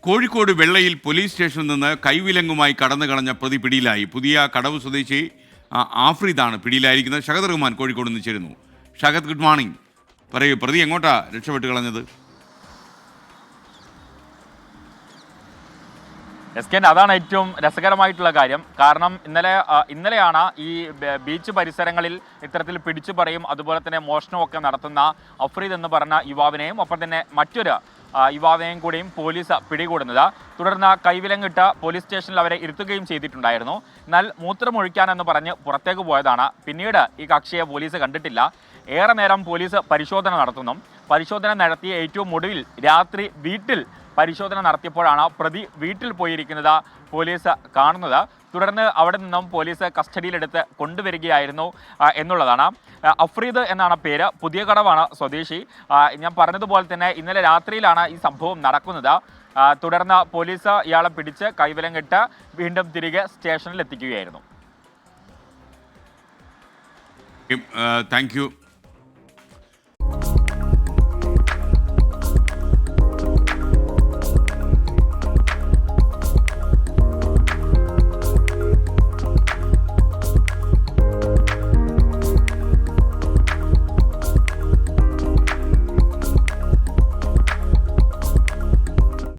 കോഴിക്കോട് വെള്ളയിൽ police സ്റ്റേഷനിൽ നിന്ന് കൈവിലങ്ങുമായി കടന്നു കളഞ്ഞ പ്രതി പിടിയിലായി. പുതിയ കടവ് സ്വദേശി ആഫ്രീദാണ് പിടിയിലായിരിക്കുന്നത്. ഷഹദ് റഹ്മാൻ കോഴിക്കോട് നിന്ന് ചേരുന്നു. Shahad, good morning. പറയൂ, പ്രതി എങ്ങോട്ടാ രക്ഷപ്പെട്ട് കളഞ്ഞത്? എസ് അതാണ് ഏറ്റവും രസകരമായിട്ടുള്ള കാര്യം. കാരണം ഇന്നലെയാണ് ഈ ബീച്ച് പരിസരങ്ങളിൽ ഇത്തരത്തിൽ പിടിച്ചുപറിയും അതുപോലെ തന്നെ മോഷണമൊക്കെ നടത്തുന്ന അഫ്രീദ് എന്ന് പറഞ്ഞ യുവാവിനെയും ഒപ്പം തന്നെ മറ്റൊരു യുവാവിനെയും കൂടിയും പോലീസ് പിടികൂടുന്നത്. തുടർന്ന് കൈവിലങ്ങിട്ട് പോലീസ് സ്റ്റേഷനിൽ അവരെ ഇരുത്തുകയും ചെയ്തിട്ടുണ്ടായിരുന്നു. എന്നാൽ മൂത്രമൊഴിക്കാനെന്ന് പറഞ്ഞ് പുറത്തേക്ക് പോയതാണ്. പിന്നീട് ഈ കക്ഷിയെ പോലീസ് കണ്ടിട്ടില്ല. ഏറെ നേരം പോലീസ് പരിശോധന നടത്തുന്നു. പരിശോധന നടത്തിയ ഏറ്റവും ഒടുവിൽ രാത്രി വീട്ടിൽ പരിശോധന നടത്തിയപ്പോഴാണ് പ്രതി വീട്ടിൽ പോയിരിക്കുന്നത് പോലീസ് കാണുന്നത്. തുടർന്ന് അവിടെ നിന്നും പോലീസ് കസ്റ്റഡിയിലെടുത്ത് കൊണ്ടുവരികയായിരുന്നു എന്നുള്ളതാണ്. അഫ്രീദ് എന്നാണ് പേര്. പുതിയ കടവാണ് സ്വദേശി. ഞാൻ പറഞ്ഞതുപോലെ തന്നെ ഇന്നലെ രാത്രിയിലാണ് ഈ സംഭവം നടക്കുന്നത്. തുടർന്ന് പോലീസ് ഇയാളെ പിടിച്ച് കൈവിലങ്ങിട്ട് വീണ്ടും തിരികെ സ്റ്റേഷനിൽ എത്തിക്കുകയായിരുന്നു. Thank you.